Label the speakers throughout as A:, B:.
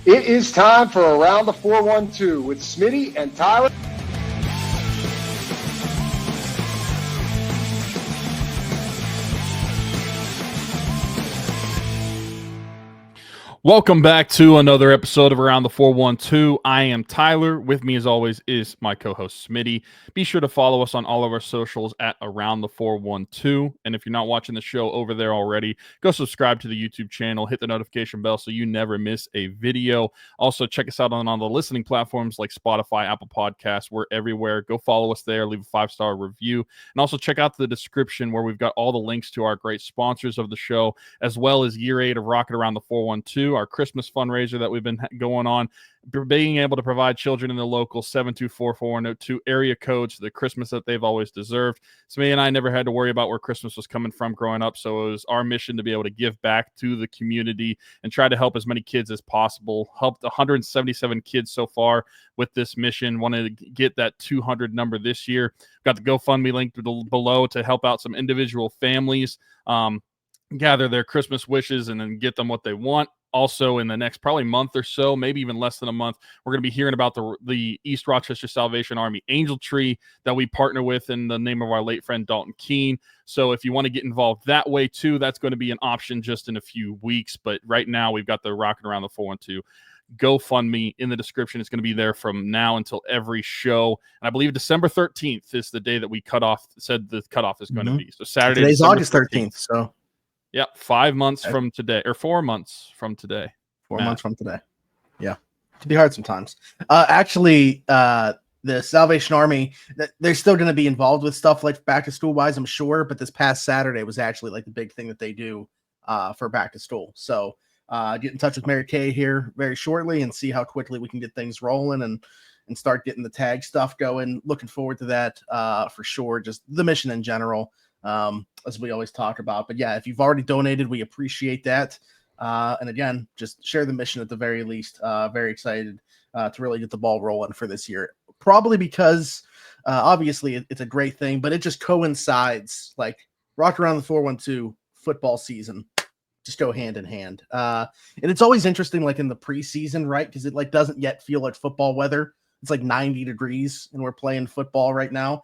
A: It is time for Around the 412 with Smitty and Tyler.
B: Welcome back to another episode of Around the 412. I am Tyler. With me, as always, is my co-host Smitty. Be sure to follow us on all of our socials at Around the 412. And if you're not watching the show over there already, go subscribe to the YouTube channel, hit the notification bell so you never miss a video. Also, check us out on the listening platforms like Spotify, Apple Podcasts. We're everywhere. Go follow us there. Leave a 5-star review. And also check out the description where we've got all the links to our great sponsors of the show, as well as Year 8 of Rocket Around the 412. Our Christmas fundraiser that we've been going on, being able to provide children in the local 724-4102 area codes the Christmas that they've always deserved. So me and I never had to worry about where Christmas was coming from growing up, so it was our mission to be able to give back to the community and try to help as many kids as possible. Helped 177 kids so far with this mission. Wanted to get that 200 number this year. Got the GoFundMe link below to help out some individual families gather their Christmas wishes and then get them what they want. Also, in the next probably month or so, maybe even less than a month, we're going to be hearing about the East Rochester Salvation Army Angel Tree that we partner with in the name of our late friend Dalton Keene. So if you want to get involved that way too, that's going to be an option just in a few weeks. But right now, we've got the Rocking Around the 412 GoFundMe in the description. It's going to be there from now until every show. And I believe December 13th is the day that we said the cutoff is going to be. So Saturday.
C: Today's
B: December
C: August 13th. So.
B: Yep, 5 months from today, or 4 months from today.
C: 4 months from today. Yeah, it can be hard sometimes. Actually, the Salvation Army, they're still going to be involved with stuff like back to school wise, I'm sure. But this past Saturday was actually like the big thing that they do for back to school. So get in touch with Mary Kay here very shortly and see how quickly we can get things rolling and start getting the tag stuff going. Looking forward to that for sure. Just the mission in general. As we always talk about. But yeah, if you've already donated, we appreciate that. And again, just share the mission at the very least. Very excited to really get the ball rolling for this year. Probably because obviously it's a great thing, but it just coincides, like Rock Around the 412 football season just go hand in hand. And it's always interesting, like in the preseason, right? Because it like doesn't yet feel like football weather. It's like 90 degrees and we're playing football right now.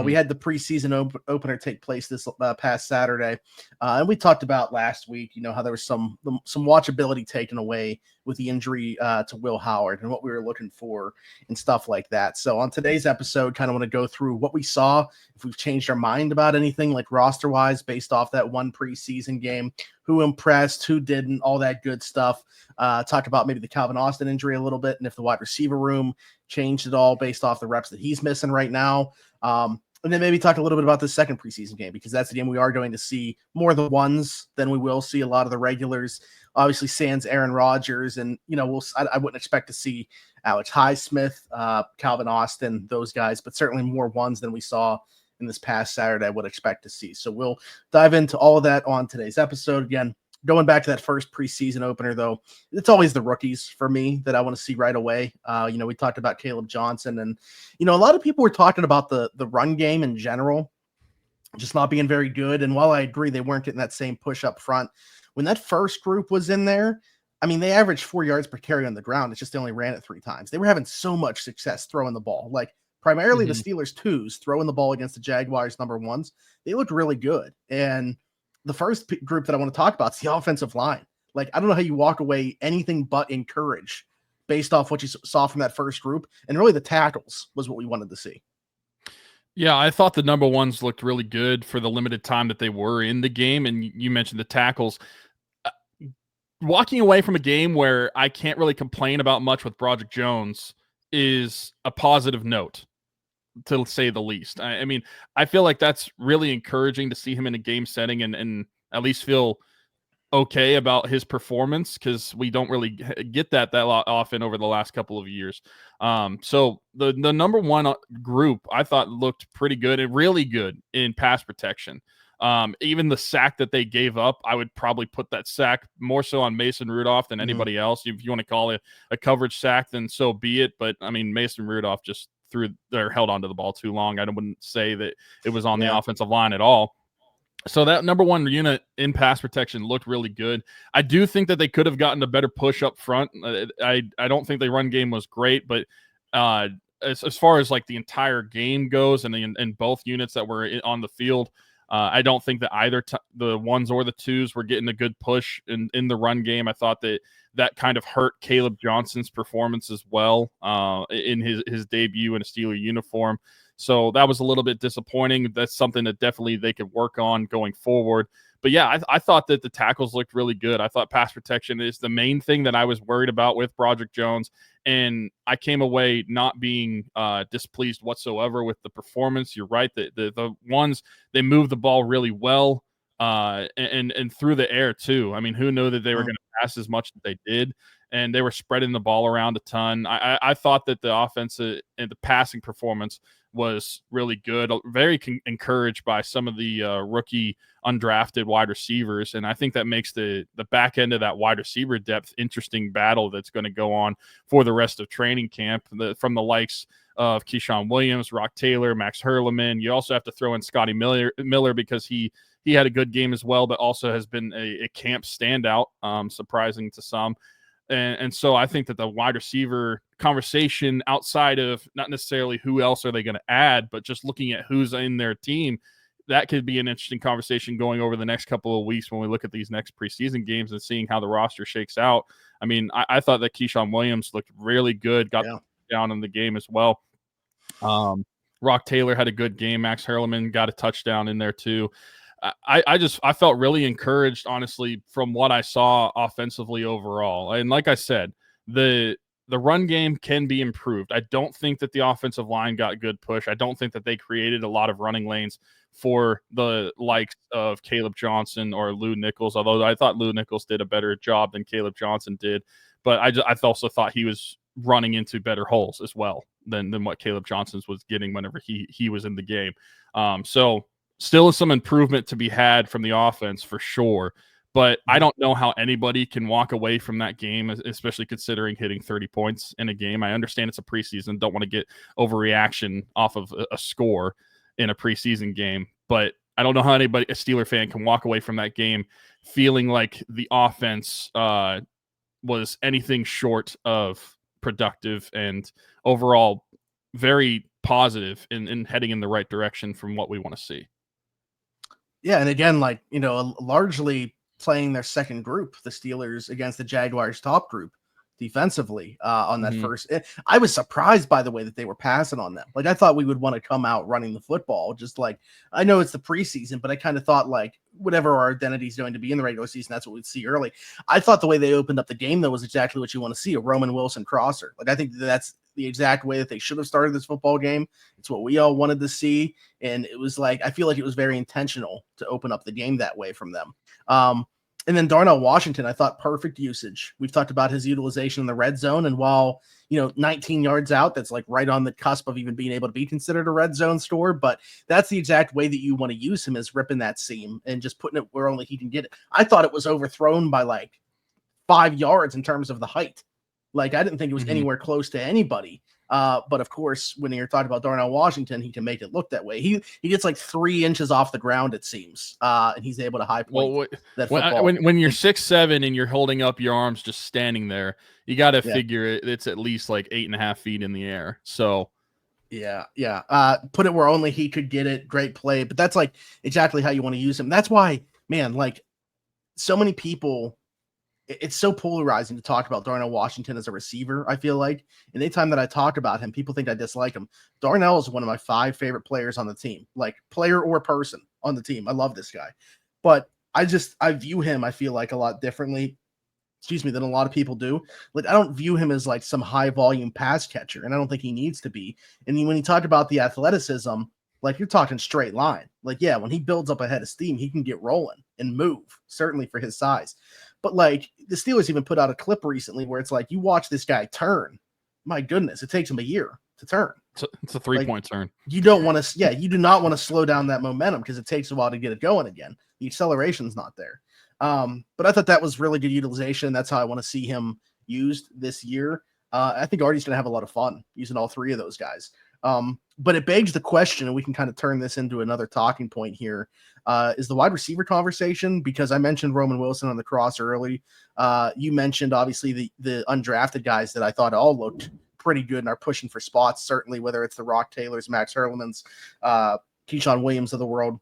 C: We had the preseason opener take place this past Saturday, and we talked about last week, how there was some watchability taken away with the injury to Will Howard and what we were looking for and stuff like that. So on today's episode, kind of want to go through what we saw, if we've changed our mind about anything like roster-wise based off that one preseason game, who impressed, who didn't, all that good stuff. Talk about maybe the Calvin Austin injury a little bit and if the wide receiver room changed at all based off the reps that he's missing right now. And then maybe talk a little bit about the second preseason game, because that's the game we are going to see more of the ones than we will see a lot of the regulars. Obviously, sans Aaron Rodgers, and I wouldn't expect to see Alex Highsmith, Calvin Austin, those guys, but certainly more ones than we saw in this past Saturday I would expect to see. So we'll dive into all of that on today's episode. Again, going back to that first preseason opener, though, it's always the rookies for me that I want to see right away. We talked about Caleb Johnson, and, a lot of people were talking about the run game in general just not being very good. And while I agree they weren't getting that same push up front, when that first group was in there, I mean, they averaged 4 yards per carry on the ground. It's just they only ran it 3 times. They were having so much success throwing the ball. Like, primarily the Steelers 2s throwing the ball against the Jaguars number 1s. They looked really good. And the first group that I want to talk about is the offensive line. Like, I don't know how you walk away anything but encouraged based off what you saw from that first group. And really the tackles was what we wanted to see.
B: Yeah, I thought the number 1s looked really good for the limited time that they were in the game. And you mentioned the tackles. Walking away from a game where I can't really complain about much with Broderick Jones is a positive note, to say the least. I mean, I feel like that's really encouraging to see him in a game setting and at least feel okay about his performance, because we don't really get that often over the last couple of years. So the number 1 group I thought looked pretty good and really good in pass protection. Even the sack that they gave up, I would probably put that sack more so on Mason Rudolph than anybody else. If you want to call it a coverage sack, then so be it. But I mean, Mason Rudolph just held onto the ball too long. I wouldn't say that it was on the offensive line at all. So that number one unit in pass protection looked really good. I do think that they could have gotten a better push up front. I don't think the run game was great, but as far as like the entire game goes and both units that were on the field, I don't think that either the ones or the twos were getting a good push in the run game. I thought that kind of hurt Caleb Johnson's performance as well in his debut in a Steeler uniform. So that was a little bit disappointing. That's something that definitely they could work on going forward. But yeah, I thought that the tackles looked really good. I thought pass protection is the main thing that I was worried about with Broderick Jones. And I came away not being displeased whatsoever with the performance. You're right. The ones, they moved the ball really well and through the air too. I mean, who knew that they were going to pass as much as they did? And they were spreading the ball around a ton. I thought that the offense and the passing performance was really good. Very encouraged by some of the rookie undrafted wide receivers, and I think that makes the back end of that wide receiver depth interesting battle that's going to go on for the rest of training camp. From the likes of Keyshawn Williams, Roc Taylor, Max Hurleman. You also have to throw in Scotty Miller because he had a good game as well, but also has been a camp standout, surprising to some. And so I think that the wide receiver conversation outside of not necessarily who else are they going to add, but just looking at who's in their team, that could be an interesting conversation going over the next couple of weeks when we look at these next preseason games and seeing how the roster shakes out. I mean, I thought that Keyshawn Williams looked really good, got down in the game as well. Roc Taylor had a good game. Max Hurleman got a touchdown in there too. I felt really encouraged, honestly, from what I saw offensively overall. And like I said, the run game can be improved. I don't think that the offensive line got good push. I don't think that they created a lot of running lanes for the likes of Caleb Johnson or Lou Nichols, although I thought Lou Nichols did a better job than Caleb Johnson did. But I also thought he was running into better holes as well than what Caleb Johnson was getting whenever he was in the game. So still some improvement to be had from the offense for sure, but I don't know how anybody can walk away from that game, especially considering hitting 30 points in a game. I understand it's a preseason, don't want to get overreaction off of a score in a preseason game, but I don't know how a Steeler fan can walk away from that game feeling like the offense was anything short of productive and overall very positive in heading in the right direction from what we want to see.
C: Yeah, and again, like, largely playing their second group, the Steelers against the Jaguars top group defensively on that first. I was surprised by the way that they were passing on them. Like, I thought we would want to come out running the football. Just like, I know it's the preseason, but I kind of thought like whatever our identity is going to be in the regular season, that's what we'd see early. I thought the way they opened up the game, though, was exactly what you want to see, a Roman Wilson crosser. Like, I think that's the exact way that they should have started this football game. It's what we all wanted to see. And it was like, I feel like it was very intentional to open up the game that way from them. And then Darnell Washington, I thought perfect usage. We've talked about his utilization in the red zone. And while, 19 yards out, that's like right on the cusp of even being able to be considered a red zone store. But that's the exact way that you want to use him, is ripping that seam and just putting it where only he can get it. I thought it was overthrown by like 5 yards in terms of the height. Like, I didn't think it was anywhere close to anybody. But of course, when you're talking about Darnell Washington, he can make it look that way. He gets like 3 inches off the ground, it seems, and he's able to high point that football.
B: When you're 6'7" and you're holding up your arms just standing there, you got to figure it's at least like 8.5 feet in the air. So
C: yeah. Put it where only he could get it. Great play, but that's like exactly how you want to use him. That's why, man, like so many people. It's so polarizing to talk about Darnell Washington as a receiver, I feel like. And anytime that I talk about him, people think I dislike him. Darnell is one of my 5 favorite players on the team, like player or person on the team. I love this guy. But I view him, I feel like, a lot differently, than a lot of people do. Like, I don't view him as like some high volume pass catcher, and I don't think he needs to be. And when you talk about the athleticism, like, you're talking straight line. Like, yeah, when he builds up a head of steam, he can get rolling and move, certainly for his size. But like, the Steelers even put out a clip recently where it's like, you watch this guy turn. My goodness, it takes him a year to turn.
B: It's a 3-point turn.
C: You don't want to, you do not want to slow down that momentum because it takes a while to get it going again. The acceleration's not there. But I thought that was really good utilization. That's how I want to see him used this year. I think Artie's going to have a lot of fun using all 3 of those guys. But it begs the question, and we can kind of turn this into another talking point here, is the wide receiver conversation, because I mentioned Roman Wilson on the cross early. You mentioned, obviously, the undrafted guys that I thought all looked pretty good and are pushing for spots, certainly, whether it's the Roc Taylors, Max Hurlemans, Keyshawn Williams of the world.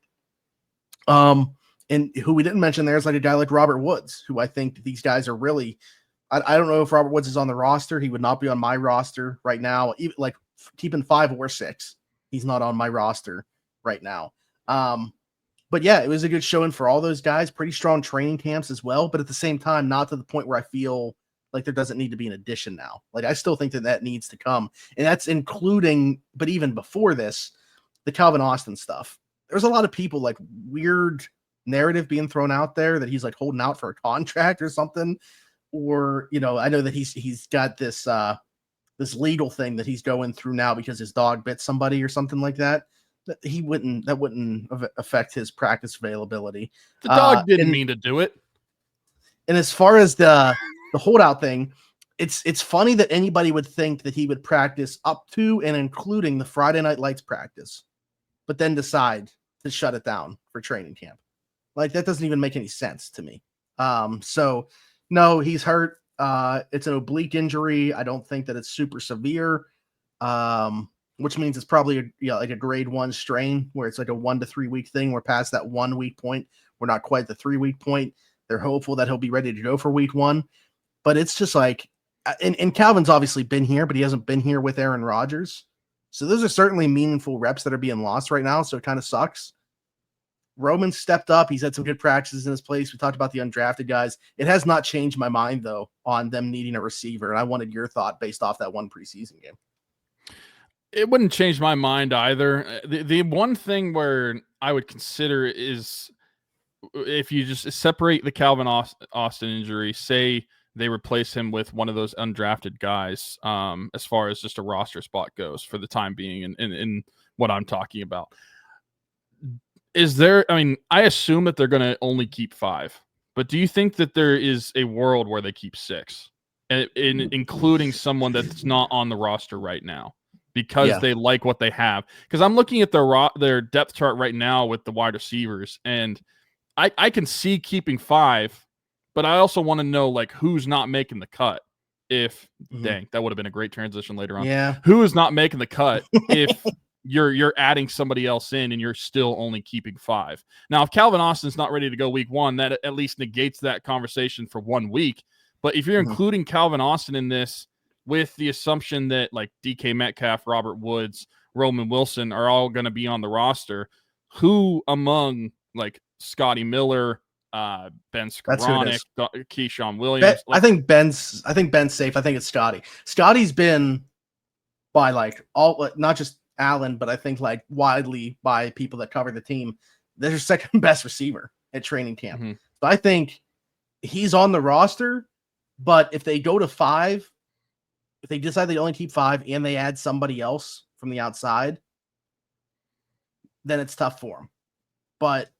C: And who we didn't mention there is like a guy like Robert Woods, who I think these guys are really – I don't know if Robert Woods is on the roster. He would not be on my roster right now. Even like keeping 5 or 6, he's not on my roster right now. But yeah, it was a good showing for all those guys. Pretty strong training camps as well. But at the same time, not to the point where I feel like there doesn't need to be an addition now. Like I still think that needs to come. And that's including, but even before this, the Calvin Austin stuff. There's a lot of people like weird narrative being thrown out there that he's like holding out for a contract or something. Or, you know, I know that he's got this this legal thing that he's going through now because his dog bit somebody or something like that. That wouldn't affect his practice availability.
B: The dog didn't mean to do it.
C: And as far as the holdout thing, it's funny that anybody would think that he would practice up to and including the Friday Night Lights practice, but then decide to shut it down for training camp. Like that doesn't even make any sense to me. So no, he's hurt. It's an oblique injury. I don't think that it's super severe. Which means it's probably like a grade 1 strain where it's like a 1 to 3 week thing. We're past that 1 week point. We're not quite the 3 week point. They're hopeful that he'll be ready to go for week 1, but it's just like, and Calvin's obviously been here, but he hasn't been here with Aaron Rodgers. So those are certainly meaningful reps that are being lost right now. So it kind of sucks. Roman stepped up. He's had some good practices in his place. We talked about the undrafted guys. It has not changed my mind though on them needing a receiver. And I wanted your thought based off that one preseason game.
B: It wouldn't change my mind either. The one thing where I would consider is if you just separate the Calvin Austin injury, say they replace him with one of those undrafted guys, as far as just a roster spot goes for the time being in what I'm talking about. Is there, I mean, I assume that they're going to only keep 5, but do you think that there is a world where they keep 6, including someone that's not on the roster right now? Because they like what they have. Because I'm looking at their depth chart right now with the wide receivers, and I can see keeping 5, but I also want to know like who's not making the cut. If dang, that would have been a great transition later on.
C: Yeah,
B: who is not making the cut if you're adding somebody else in and you're still only keeping 5. Now, if Calvin Austin's not ready to go week 1, that at least negates that conversation for 1 week. But if you're including Calvin Austin in this, with the assumption that like DK Metcalf, Robert Woods, Roman Wilson are all going to be on the roster, who among like Scotty Miller, Ben Skoranek, Keyshawn Williams?
C: I think Ben's safe. I think it's Scotty. Scotty's been by like all, not just Allen, but I think like widely by people that cover the team, their second best receiver at training camp. So I think he's on the roster, but if they go to 5, if they decide they only keep 5 and they add somebody else from the outside, then it's tough for them. But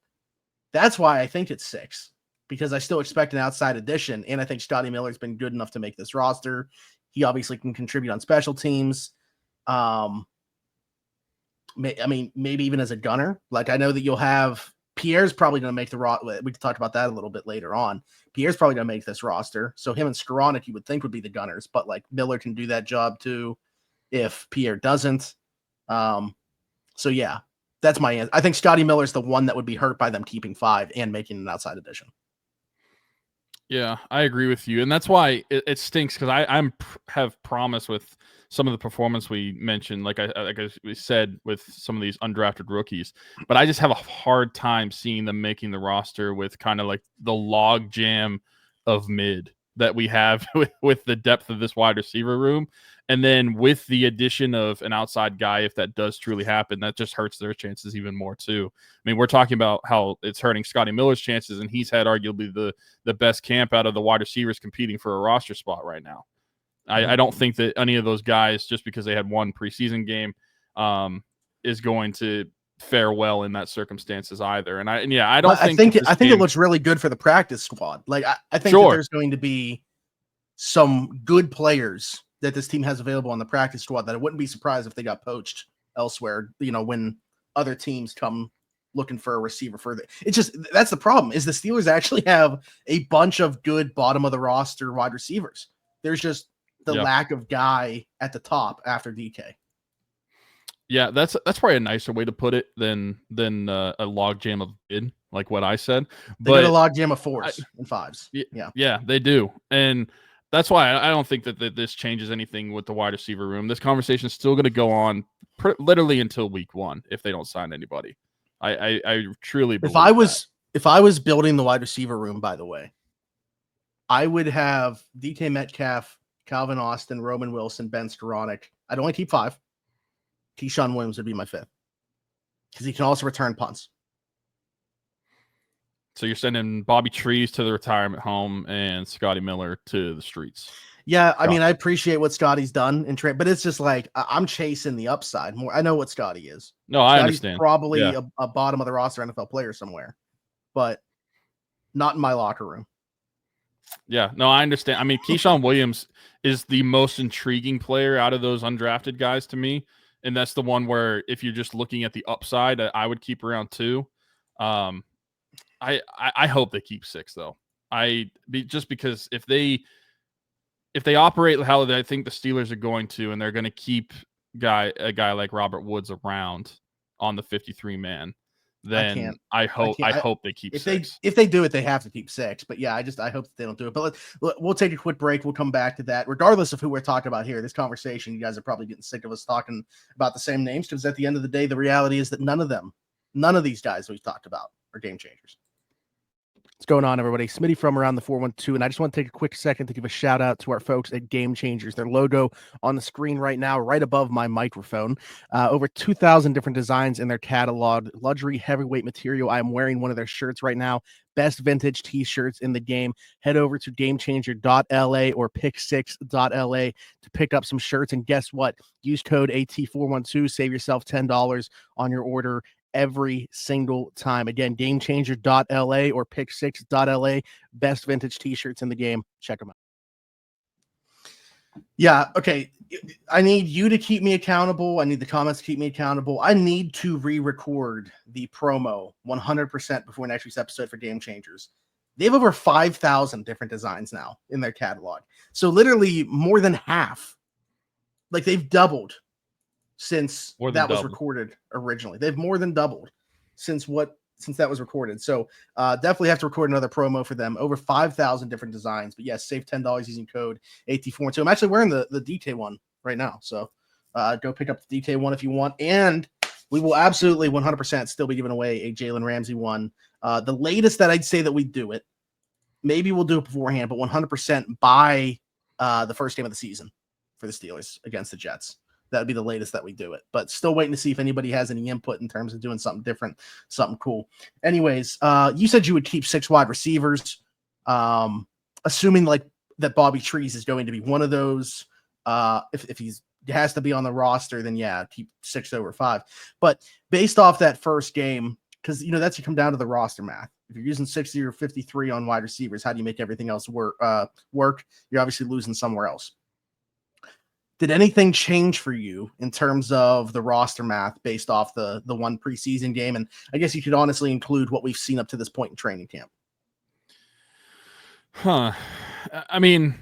C: that's why I think it's 6, because I still expect an outside addition. And I think Scotty Miller's been good enough to make this roster. He obviously can contribute on special teams. I mean, maybe even as a gunner. Like I know that you'll have Pierre's probably going to make the roster. We can talk about that a little bit later on. Pierre's probably going to make this roster. So him and Skoranek, you would think would be the gunners, but like Miller can do that job too if Pierre doesn't. So yeah, that's my answer. I think Scotty Miller's the one that would be hurt by them keeping 5 and making an outside addition.
B: Yeah, I agree with you. And that's why it stinks, because I have promise with some of the performance we mentioned, like we said, with some of these undrafted rookies. But I just have a hard time seeing them making the roster with kind of like the log jam of mid that we have with the depth of this wide receiver room. And then with the addition of an outside guy, if that does truly happen, that just hurts their chances even more too. I mean, we're talking about how it's hurting Scotty Miller's chances, and he's had arguably the best camp out of the wide receivers competing for a roster spot right now. I don't think that any of those guys, just because they had one preseason game, is going to fare well in that circumstances either. And I think
C: it looks really good for the practice squad. Like I think that there's going to be some good players that this team has available on the practice squad that I wouldn't be surprised if they got poached elsewhere, when other teams come looking for a receiver further. It's just, that's the problem, is the Steelers actually have a bunch of good bottom of the roster wide receivers. There's just the lack of guy at the top after DK.
B: Yeah, that's probably a nicer way to put it than a logjam of bid, like what I said.
C: They got a logjam of 4s and 5s.
B: Yeah, they do. And that's why I don't think that this changes anything with the wide receiver room. This conversation is still going to go on literally until week 1 if they don't sign anybody. I truly believe
C: if I was building the wide receiver room, by the way, I would have DK Metcalf, Calvin Austin, Roman Wilson, Ben Skoranek. I'd only keep 5. Keyshawn Williams would be my 5th because he can also return punts.
B: So you're sending Bobby Trees to the retirement home and Scotty Miller to the streets.
C: Yeah, I mean, I appreciate what Scotty's done in trade, but it's just like I'm chasing the upside more. I know what Scotty is.
B: No, I understand.
C: Probably a bottom of the roster NFL player somewhere, but not in my locker room.
B: Yeah, no, I understand. I mean, Keyshawn Williams is the most intriguing player out of those undrafted guys to me, and that's the one where if you're just looking at the upside, I would keep around 2. I hope they keep 6 though. Just because if they operate how I think the Steelers are going to, and they're going to keep a guy like Robert Woods around on the 53-man, then I hope they keep 6.
C: If they do it, they have to keep 6. But yeah, I hope that they don't do it. But we'll take a quick break. We'll come back to that. Regardless of who we're talking about here, this conversation, you guys are probably getting sick of us talking about the same names, because at the end of the day, the reality is that none of these guys we've talked about are game changers. What's going on, everybody? Smitty from Around the 412, and I just want to take a quick second to give a shout out to our folks at Game Changers. Their logo on the screen right now, right above my microphone. Over 2,000 different designs in their catalog. Luxury heavyweight material. I am wearing one of their shirts right now. Best vintage t-shirts in the game. Head over to gamechanger.la or pick6.la to pick up some shirts. And guess what? Use code AT412. Save yourself $10 on your order every single time. Again, gamechanger.la or pick6.la. Best vintage t-shirts in the game. Check them out. Yeah, okay. I need you to keep me accountable. I need the comments to keep me accountable. I need to re-record the promo 100% before next week's episode for Game Changers. They have over 5,000 different designs now in their catalog. So literally more than half. Like, they've doubled since that was recorded originally. They've more than doubled since that was recorded. So definitely have to record another promo for them. Over 5,000 different designs. But yes, save $10 using code AT412. I'm actually wearing the DK one right now. So go pick up the DK one if you want. And we will absolutely 100% still be giving away a Jalen Ramsey one. The latest that I'd say that we do it, maybe we'll do it beforehand, but 100% by the first game of the season for the Steelers against the Jets. That'd be the latest that we do it, but still waiting to see if anybody has any input in terms of doing something different, something cool. Anyways, you said you would keep 6 wide receivers, assuming like that Bobby Trees is going to be one of those. If he has to be on the roster, then yeah, keep 6 over 5. But based off that first game, because that's you come down to the roster math. If you're using 60 or 53 on wide receivers, how do you make everything else work? You're obviously losing somewhere else. Did anything change for you in terms of the roster math based off the one preseason game? And I guess you could honestly include what we've seen up to this point in training camp.
B: I mean,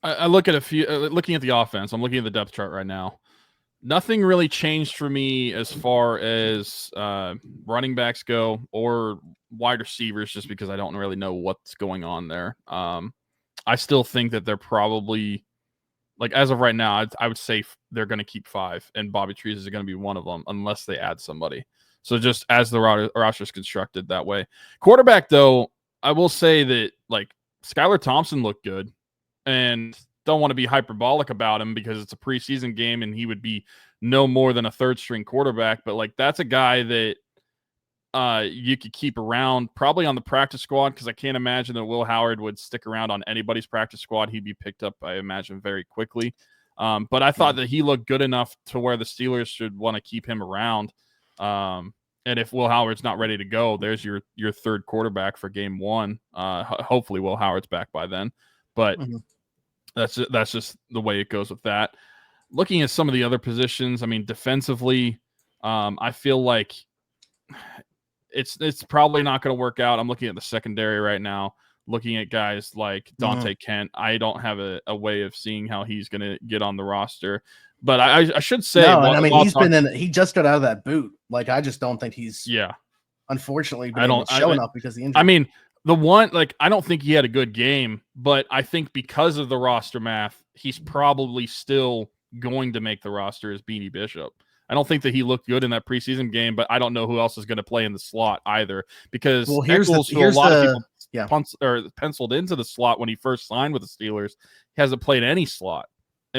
B: I look at looking at the offense. I'm looking at the depth chart right now. Nothing really changed for me as far as running backs go or wide receivers, just because I don't really know what's going on there. I still think that they're probably, like, as of right now, I would say they're going to keep 5, and Bobby Trees is going to be one of them unless they add somebody. So just as the roster is constructed that way. Quarterback, though, I will say that, like, Skylar Thompson looked good, and don't want to be hyperbolic about him because it's a preseason game and he would be no more than a third-string quarterback. But, like, that's a guy that you could keep around probably on the practice squad, because I can't imagine that Will Howard would stick around on anybody's practice squad. He'd be picked up, I imagine, very quickly. But I thought that he looked good enough to where the Steelers should want to keep him around. And if Will Howard's not ready to go, there's your third quarterback for game 1. Hopefully Will Howard's back by then. But that's just the way it goes with that. looking at some of the other positions, I mean, defensively, I feel like it's probably not going to work out. I'm looking at the secondary right now, looking at guys like Dante Kent. I don't have a way of seeing how he's going to get on the roster. But I should say,
C: he just got out of that boot. Like, I just don't think he's unfortunately been showing up because of the injury.
B: I mean, the one, like, I don't think he had a good game, but I think because of the roster math, he's probably still going to make the roster as Beanie Bishop. I don't think that he looked good in that preseason game, but I don't know who else is going to play in the slot either, because Eccles, who a lot of people penciled into the slot when he first signed with the Steelers, he hasn't played any slot.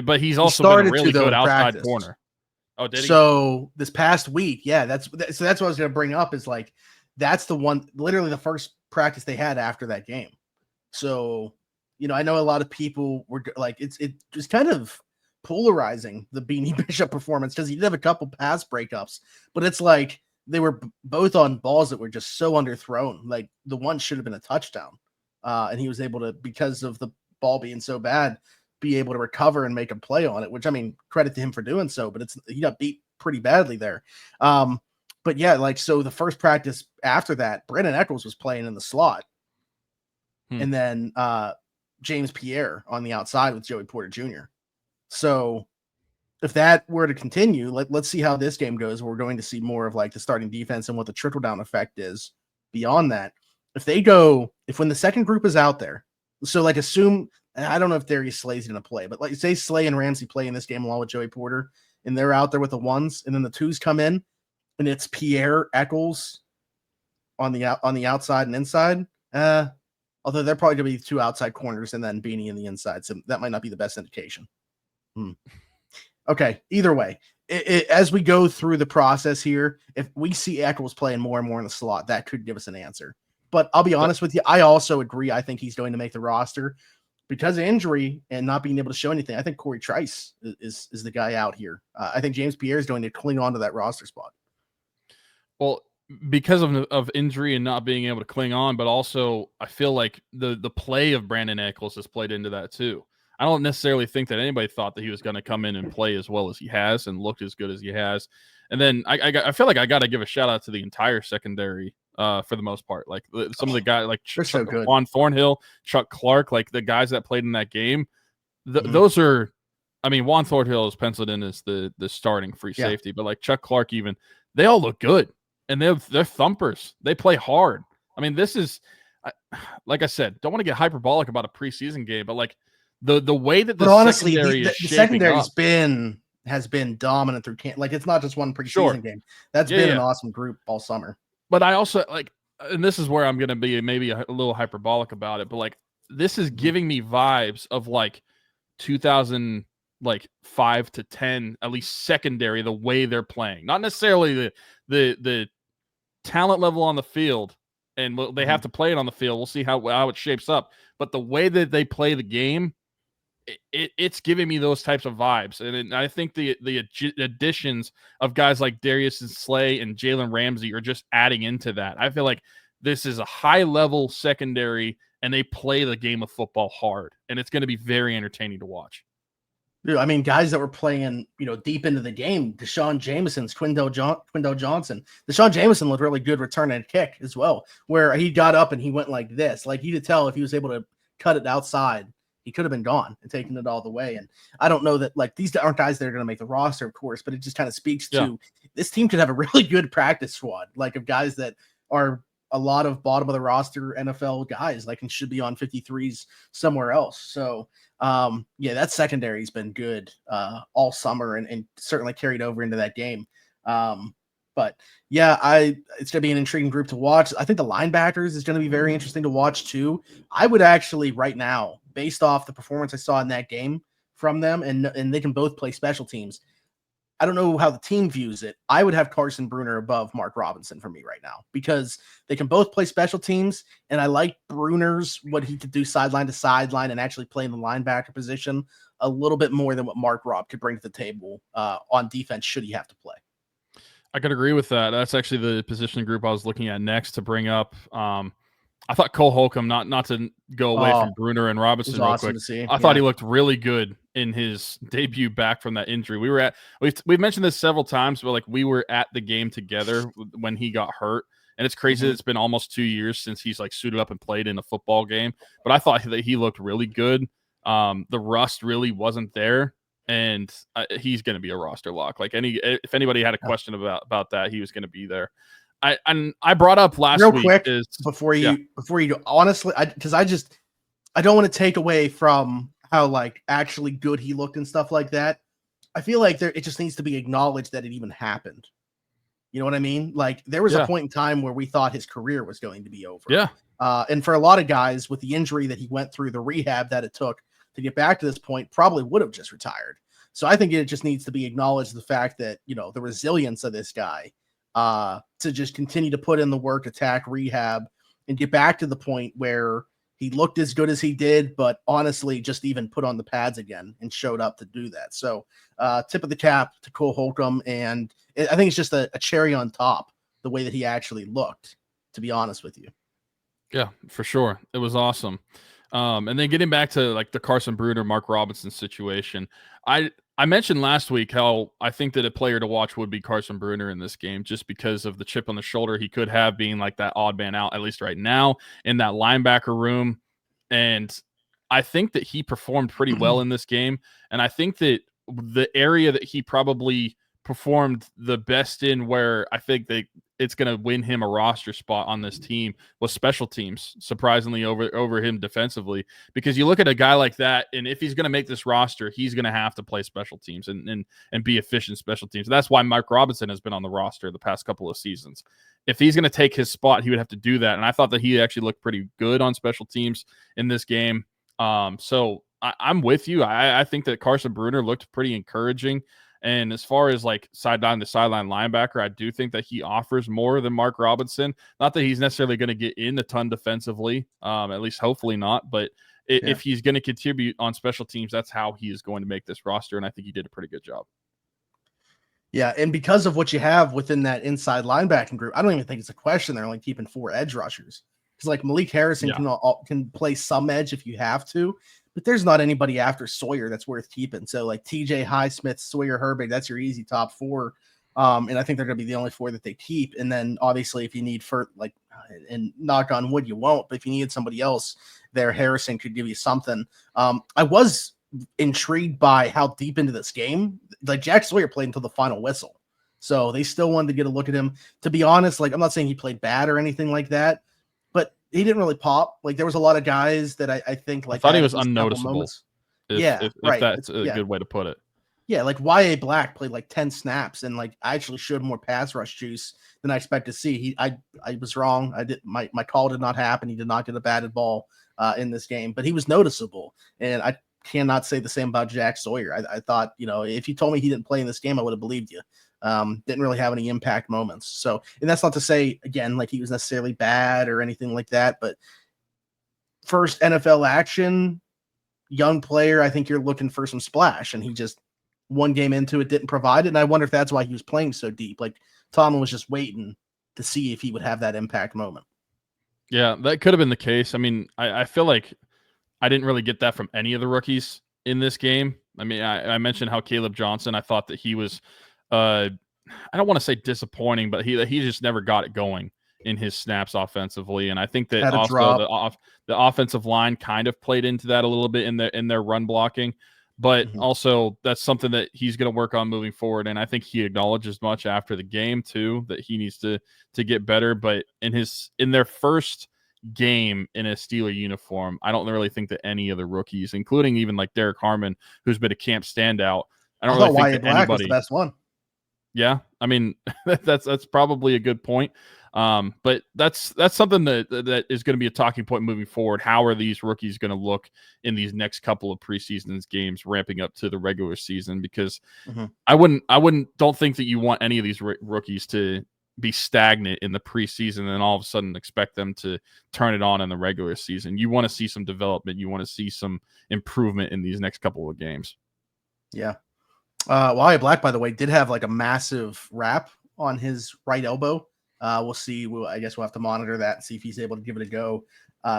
B: But he's also been a really good outside corner. Oh, did he?
C: So this past week, that's what I was going to bring up is like, that's the one, literally the first practice they had after that game. So, I know a lot of people were like, it was kind of polarizing, the Beanie Bishop performance, because he did have a couple pass breakups, but it's like they were both on balls that were just so underthrown. Like, the one should have been a touchdown. And he was able to, because of the ball being so bad, be able to recover and make a play on it, which, I mean, credit to him for doing so, but he got beat pretty badly there. But yeah, like, so the first practice after that, Brandon Eccles was playing in the slot. And then James Pierre on the outside with Joey Porter Jr. So if that were to continue, let's see how this game goes. We're going to see more of like the starting defense and what the trickle down effect is beyond that. If when the second group is out there, so like assume, I don't know if Darius Slay's going to play, but like say Slay and Ramsey play in this game along with Joey Porter, and they're out there with the ones, and then the twos come in, and it's Pierre, Eccles on the outside and inside. Although they're probably going to be two outside corners and then Beanie in the inside, so that might not be the best indication. Okay, either way, as we go through the process here, if we see Eccles playing more and more in the slot, that could give us an answer. But I'll be honest with you, I also agree. I think he's going to make the roster because of injury and not being able to show anything. I think Corey Trice is the guy out here. I think James Pierre is going to cling on to that roster spot.
B: Well, because of injury and not being able to cling on, but also I feel like the play of Brandon Eccles has played into that too. I don't necessarily think that anybody thought that he was going to come in and play as well as he has and look as good as he has. And then I feel like I got to give a shout out to the entire secondary for the most part. Like some of the guys, like
C: so good.
B: Juan Thornhill, Chuck Clark, like the guys that played in that game. Those are, I mean, Juan Thornhill is penciled in as the starting free safety, but like Chuck Clark, even they all look good and they're thumpers. They play hard. I mean, this is, like I said, don't want to get hyperbolic about a preseason game, but like the way that secondary is
C: the secondary's has been dominant through camp. Like, it's not just one preseason game. That's been an awesome group all summer.
B: But I also like, and this is where I'm going to be maybe a little hyperbolic about it, but like this is giving me vibes of like 2005 to 10, at least secondary, the way they're playing, not necessarily the talent level on the field, and they have to play it on the field. We'll see how it shapes up, but the way that they play the game, it's giving me those types of vibes. And I think the additions of guys like Darius and Slay and Jalen Ramsey are just adding into that. I feel like this is a high-level secondary, and they play the game of football hard, and it's going to be very entertaining to watch.
C: Dude, I mean, guys that were playing, deep into the game, Deshaun Jameson's, Quindell Johnson. Deshaun Jameson looked really good returning a kick as well, where he got up and he went like this. Like, you could tell if he was able to cut it outside, he could have been gone and taken it all the way. And I don't know that, like, these aren't guys that are going to make the roster, of course, but it just kind of speaks to this team could have a really good practice squad, like of guys that are a lot of bottom of the roster NFL guys, like, and should be on 53s somewhere else. So, that secondary's been good all summer and certainly carried over into that game. But yeah, it's going to be an intriguing group to watch. I think the linebackers is going to be very interesting to watch too. I would actually right now, based off the performance I saw in that game from them, and they can both play special teams. I don't know how the team views it. I would have Carson Bruner above Mark Robinson for me right now because they can both play special teams. And I like Bruner's, what he could do sideline to sideline and actually play in the linebacker position a little bit more than what Mark Robb could bring to the table on defense should he have to play.
B: I could agree with that. That's actually the position group I was looking at next to bring up. I thought Cole Holcomb, not to go away from Bruner and Robinson real quick. I thought he looked really good in his debut back from that injury. We've mentioned this several times, but like we were at the game together when he got hurt. And it's crazy that it's been almost 2 years since he's like suited up and played in a football game. But I thought that he looked really good. The rust really wasn't there, and he's going to be a roster lock. Like if anybody had a question about that, he was going to be there. I brought up last
C: real
B: week
C: quick before you go, honestly, because I don't want to take away from how like actually good he looked and stuff like that. I feel like it just needs to be acknowledged that it even happened. You know what I mean? Like there was a point in time where we thought his career was going to be over.
B: Yeah.
C: And for a lot of guys with the injury that he went through, the rehab that it took to get back to this point, probably would have just retired. So I think it just needs to be acknowledged the fact that, you know, the resilience of this guy to just continue to put in the work, attack rehab, and get back to the point where he looked as good as he did, but honestly, just even put on the pads again and showed up to do that. So tip of the cap to Cole Holcomb. And I think it's just a cherry on top, the way that he actually looked, to be honest with you.
B: Yeah, for sure. It was awesome. And then getting back to like the Carson Bruner, Mark Robinson situation, I mentioned last week how I think that a player to watch would be Carson Bruner in this game, just because of the chip on the shoulder he could have, being like that odd man out, at least right now, in that linebacker room. And I think that he performed pretty well in this game. And I think that the area that he probably performed the best in, where I think that it's going to win him a roster spot on this team, was special teams, surprisingly over him defensively. Because you look at a guy like that, and if he's going to make this roster, he's going to have to play special teams and be efficient special teams. That's why Mark Robinson has been on the roster the past couple of seasons. If he's going to take his spot, he would have to do that. And I thought that he actually looked pretty good on special teams in this game. So I'm with you. I think that Carson Bruner looked pretty encouraging. And as far as like sideline to sideline linebacker, I do think that he offers more than Mark Robinson. Not that he's necessarily going to get in a ton defensively, at least hopefully not. But if he's going to contribute on special teams, that's how he is going to make this roster. And I think he did a pretty good job.
C: Yeah, and because of what you have within that inside linebacking group, I don't even think it's a question. They're only keeping 4 edge rushers. Because like Malik Harrison can play some edge if you have to, but there's not anybody after Sawyer that's worth keeping. So like TJ Highsmith, Sawyer Herbig, that's your easy top 4. And I think they're going to be the only 4 that they keep. And then obviously if you need and knock on wood, you won't, but if you needed somebody else there, Harrison could give you something. I was intrigued by how deep into this game, like Jack Sawyer played until the final whistle. So they still wanted to get a look at him. To be honest, like I'm not saying he played bad or anything like that, but he didn't really pop. Like there was a lot of guys that I think like
B: I thought he was unnoticeable. If that's a good way to put it.
C: Yeah, like Y.A. Black played like 10 snaps and like actually showed more pass rush juice than I expect to see. I was wrong. My call did not happen. He did not get a batted ball in this game, but he was noticeable. And I cannot say the same about Jack Sawyer. I thought, if you told me he didn't play in this game, I would have believed you. Didn't really have any impact moments. So, and that's not to say again, like he was necessarily bad or anything like that, but first NFL action, young player, I think you're looking for some splash, and he just one game into it didn't provide it. And I wonder if that's why he was playing so deep. Like Tomlin was just waiting to see if he would have that impact moment. Yeah,
B: that could have been the case. I mean, I feel like I didn't really get that from any of the rookies in this game. I mean, I mentioned how Caleb Johnson, I thought that he was, I don't want to say disappointing, but he just never got it going in his snaps offensively. And I think that also the offensive line kind of played into that a little bit in their run blocking. But also that's something that he's going to work on moving forward. And I think he acknowledged as much after the game too, that he needs to get better. But in their first game in a Steeler uniform, I don't really think that any of the rookies, including even like Derek Harmon, who's been a camp standout, I don't really think that anybody was the best one. Yeah, I mean that's probably a good point. But that's something that is going to be a talking point moving forward. How are these rookies going to look in these next couple of preseason games, ramping up to the regular season? Because don't think that you want any of these rookies to be stagnant in the preseason and then all of a sudden expect them to turn it on in the regular season. You want to see some development. You want to see some improvement in these next couple of games. Yeah. Y.A. Black, by the way, did have like a massive wrap on his right elbow. We'll see. I guess we'll have to monitor that and see if he's able to give it a go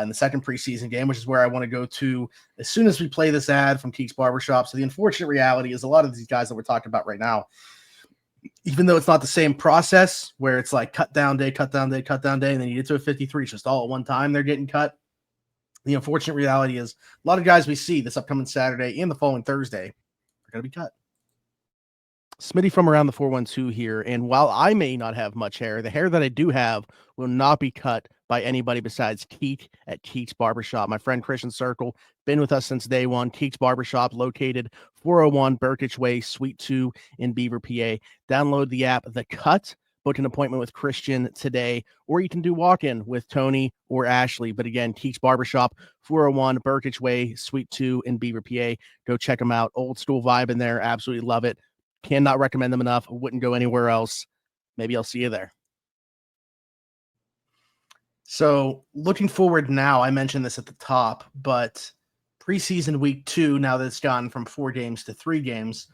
C: in the second preseason game, which is where I want to go to as soon as we play this ad from Keeks Barbershop. So the unfortunate reality is a lot of these guys that we're talking about right now, even though it's not the same process where it's like cut down day, and then you get to a 53, it's just all at one time they're getting cut. The unfortunate reality is a lot of guys we see this upcoming Saturday and the following Thursday are going to be cut. Smitty from Around the 412 here, and while I may not have much hair, the hair that I do have will not be cut by anybody besides Keek at Keeks Barbershop. My friend Christian Circle, been with us since day one. Keeks Barbershop, located 401 Burkitch Way, Suite 2 in Beaver, PA. Download the app The Cut, book an appointment with Christian today, or you can do walk-in with Tony or Ashley. But again, Keeks Barbershop, 401 Burkitch Way, Suite 2 in Beaver, PA. Go check them out. Old school vibe in there. Absolutely love it. Cannot recommend them enough. Wouldn't go anywhere else. Maybe I'll see you there. So looking forward now, I mentioned this at the top, but preseason week 2, now that it's gone from 4 games to 3 games,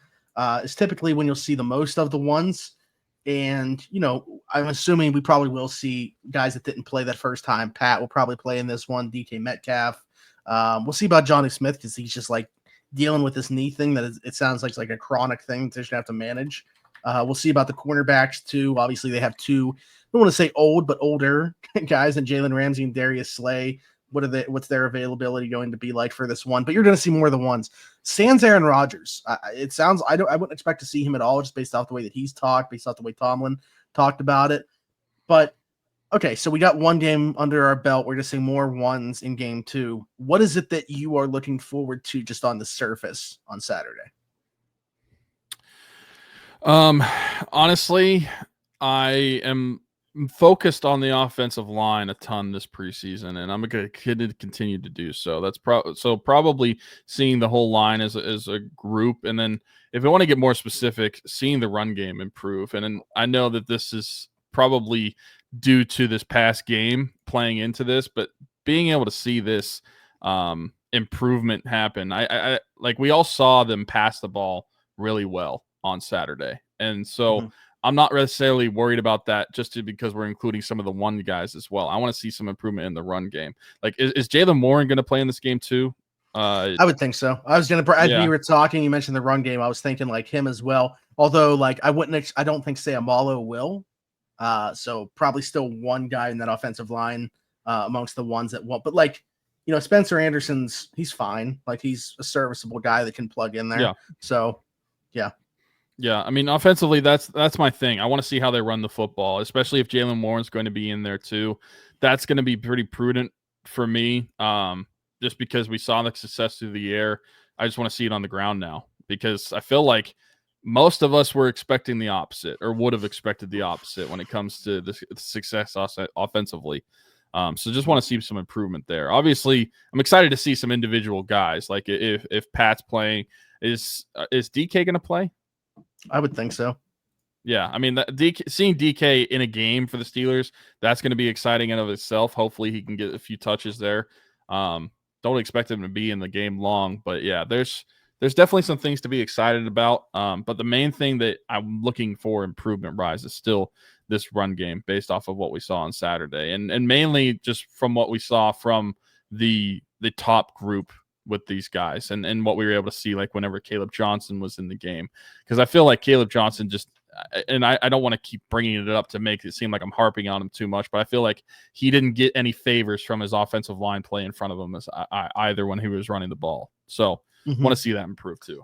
C: is typically when you'll see the most of the ones. And, you know, I'm assuming we probably will see guys that didn't play that first time. Pat will probably play in this one, DK Metcalf. We'll see about Johnny Smith because he's just like dealing with this knee thing that it sounds like it's like a chronic thing that they're going to have to manage. We'll see about the cornerbacks too. Obviously, they have 2, I don't want to say old, but older guys in Jalen Ramsey and Darius Slay. What's their availability going to be like for this one? But you're going to see more of the ones. Sans Aaron Rodgers. It sounds I wouldn't expect to see him at all, just based off the way that he's talked, based off the way Tomlin talked about it. But okay, so we got 1 game under our belt. We're just seeing more ones in game 2. What is it that you are looking forward to just on the surface on Saturday?
B: Honestly, I am focused on the offensive line a ton this preseason, and I'm going to continue to do so. That's probably seeing the whole line as a group, and then if I want to get more specific, seeing the run game improve. And then I know that this is probably due to this past game playing into this, but being able to see this improvement happen, I like we all saw them pass the ball really well on Saturday, and so I'm not necessarily worried about that because we're including some of the one guys as well. I want to see some improvement in the run game. Like, is Jalen Warren going to play in this game too?
C: I would think so. I was going to, as we were talking, you mentioned the run game. I was thinking like him as well. Although, like, I don't think Sayamalo will. So probably still one guy in that offensive line amongst the ones that won't. But like, you know, Spencer Anderson's, he's fine. Like, he's a serviceable guy that can plug in there.
B: Yeah.
C: So, yeah.
B: Yeah, I mean, offensively, that's my thing. I want to see how they run the football, especially if Jalen Warren's going to be in there too. That's going to be pretty prudent for me, just because we saw the success through the air. I just want to see it on the ground now because I feel like most of us were expecting the opposite or would have expected the opposite when it comes to the success offensively. So just want to see some improvement there. Obviously, I'm excited to see some individual guys. Like if Pat's playing, is DK going to play?
C: I would think so.
B: Yeah, I mean, seeing DK in a game for the Steelers, that's going to be exciting in of itself. Hopefully, he can get a few touches there. Don't expect him to be in the game long, but yeah, there's definitely some things to be excited about. But the main thing that I'm looking for improvement rise is still this run game based off of what we saw on Saturday, and mainly just from what we saw from the top group with these guys and what we were able to see, like whenever Caleb Johnson was in the game, because I feel like Caleb Johnson just, and I don't want to keep bringing it up to make it seem like I'm harping on him too much, but I feel like he didn't get any favors from his offensive line play in front of him as either when he was running the ball. So want to see that improve too.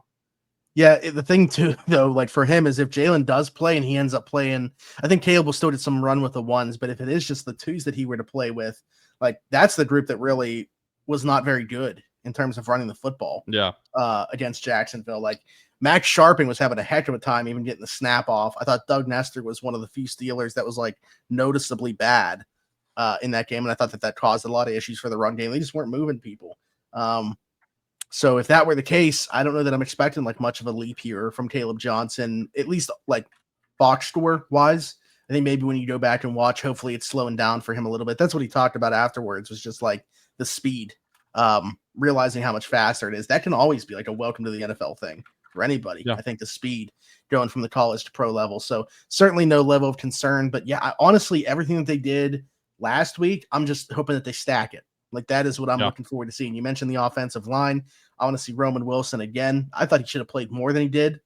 C: Yeah, the thing too, though, like for him is if Jalen does play and he ends up playing, I think Caleb will still get some run with the ones, but if it is just the twos that he were to play with, like that's the group that really was not very good in terms of running the football.
B: Yeah.
C: Against Jacksonville. Like Max Sharping was having a heck of a time even getting the snap off. I thought Doug Nestor was one of the few Steelers that was like noticeably bad in that game. And I thought that caused a lot of issues for the run game. They just weren't moving people. So if that were the case, I don't know that I'm expecting like much of a leap here from Caleb Johnson, at least like box score wise. I think maybe when you go back and watch, hopefully it's slowing down for him a little bit. That's what he talked about afterwards, was just like the speed. Realizing how much faster it is. That can always be like a welcome to the NFL thing for anybody. Yeah. I think the speed going from the college to pro level. So certainly no level of concern, but yeah, honestly, everything that they did last week, I'm just hoping that they stack it Like, that is what I'm looking forward to seeing. You mentioned the offensive line. I want to see Roman Wilson again. I thought he should have played more than he did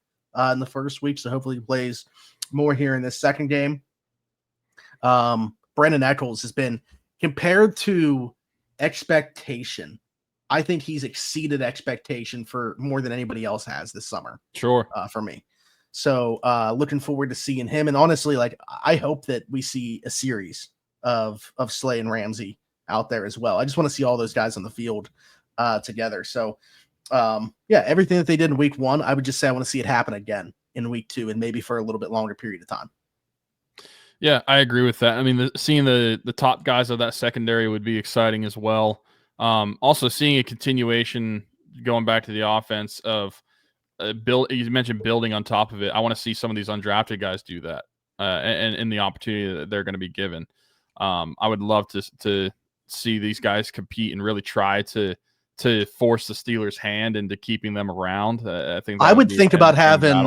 C: in the first week, so hopefully he plays more here in this second game. Brandon Echols has been, compared to expectation, I think he's exceeded expectation for more than anybody else has this summer.
B: Sure.
C: For me. So looking forward to seeing him. And honestly, like, I hope that we see a series of Slay and Ramsey out there as well. I just want to see all those guys on the field together. So everything that they did in week 1, I would just say I want to see it happen again in week 2 and maybe for a little bit longer period of time.
B: Yeah, I agree with that. I mean, seeing the top guys of that secondary would be exciting as well. Also, seeing a continuation going back to the offense of you mentioned building on top of it. I want to see some of these undrafted guys do that and the opportunity that they're going to be given. I would love to see these guys compete and really try to force the Steelers' hand into keeping them around. I think
C: I would think about having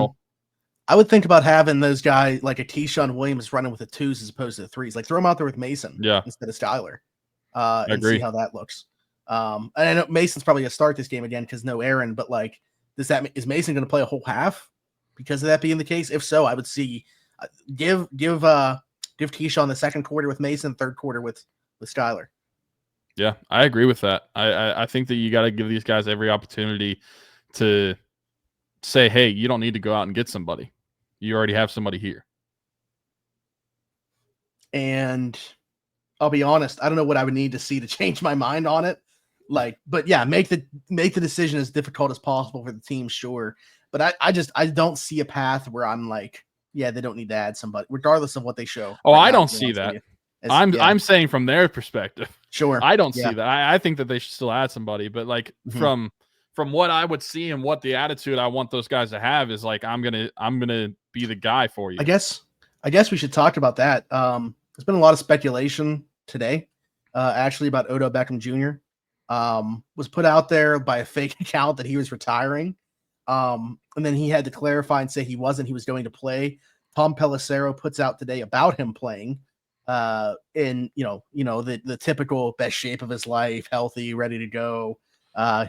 C: those guys like a Keyshawn Williams running with the 2s as opposed to the 3s. Like, throw them out there with Mason instead of Skyler and see how that looks. And I know Mason's probably going to start this game again because no Aaron, but like, is Mason going to play a whole half because of that being the case? If so, I would see give Keyshawn the second quarter with Mason, third quarter with Skyler.
B: Yeah, I agree with that. I think that you got to give these guys every opportunity to say, hey, you don't need to go out and get somebody. You already have somebody here.
C: And I'll be honest, I don't know what I would need to see to change my mind on it. Like, but yeah, make the decision as difficult as possible for the team, sure. But I don't see a path where I'm like, yeah, they don't need to add somebody, regardless of what they show.
B: Oh, I don't see that. I'm saying from their perspective.
C: Sure.
B: I don't see that. I think that they should still add somebody, but like from what I would see and what the attitude I want those guys to have is like, I'm gonna be the guy for you.
C: I guess we should talk about that. There's been a lot of speculation today, actually, about Odell Beckham Jr. Was put out there by a fake account that he was retiring. And then he had to clarify and say he wasn't. He was going to play. Tom Pelissero puts out today about him playing in the typical best shape of his life, healthy, ready to go,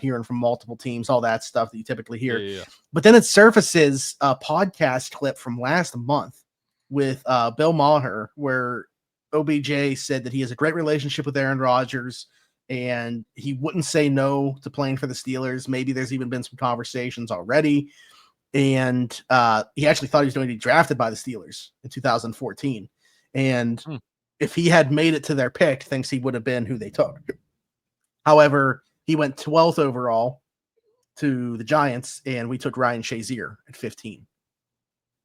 C: hearing from multiple teams, all that stuff that you typically hear.
B: Yeah.
C: But then it surfaces a podcast clip from last month with Bill Maher, where OBJ said that he has a great relationship with Aaron Rodgers and he wouldn't say no to playing for the Steelers. Maybe there's even been some conversations already. And he actually thought he was going to be drafted by the Steelers in 2014. And if he had made it to their pick, thinks he would have been who they took. However, he went 12th overall to the Giants, and we took Ryan Shazier at 15.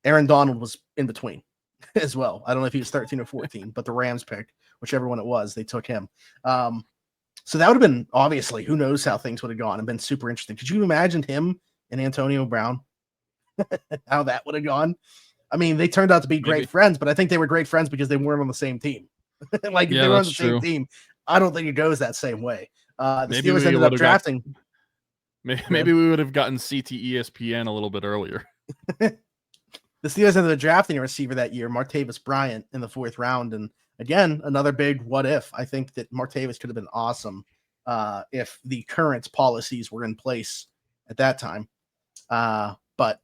C: Aaron Donald was in between as well. I don't know if he was 13 or 14, but the Rams picked, whichever one it was, they took him. So that would have been, obviously, who knows how things would have gone and been super interesting. Could you imagine him and Antonio Brown? How that would have gone? I mean, they turned out to be great friends, but I think they were great friends because they weren't on the same team. Like, if they were on the same team, I don't think it goes that same way. The Steelers ended up drafting.
B: Maybe we would have gotten CTESPN a little bit earlier.
C: The Steelers ended up drafting a receiver that year, Martavis Bryant, in the 4th round. And again, another big what if. I think that Martavis could have been awesome if the current policies were in place at that time. But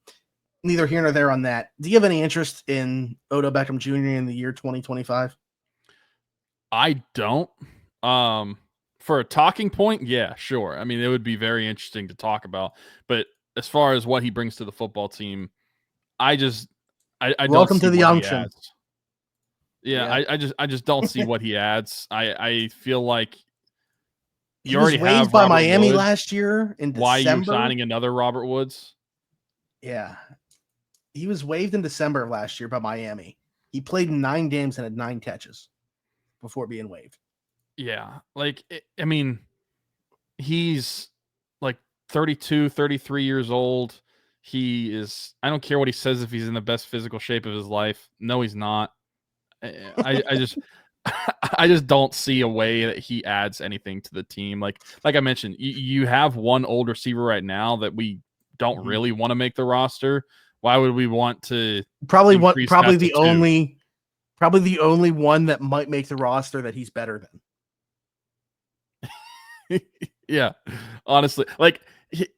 C: neither here nor there on that. Do you have any interest in Odell Beckham Jr. in the year 2025?
B: I don't. For a talking point, yeah, sure. I mean, it would be very interesting to talk about. But as far as what he brings to the football team, I don't
C: welcome
B: see
C: to the
B: what he
C: unction.
B: adds. Yeah. I just don't see what he adds. I feel like
C: he already was waived by Miami last year in December.
B: Why are you signing another Robert Woods?
C: Yeah, he was waived in December of last year by Miami. He played 9 games and had 9 catches before being waived.
B: Yeah, like, I mean, he's like 32, 33 years old. He is, I don't care what he says if he's in the best physical shape of his life. No, he's not. I just don't see a way that he adds anything to the team. Like I mentioned, you have one old receiver right now that we don't really want to make the roster. Why would we want to? Probably
C: the only one that might make the roster that he's better than.
B: Yeah, honestly, like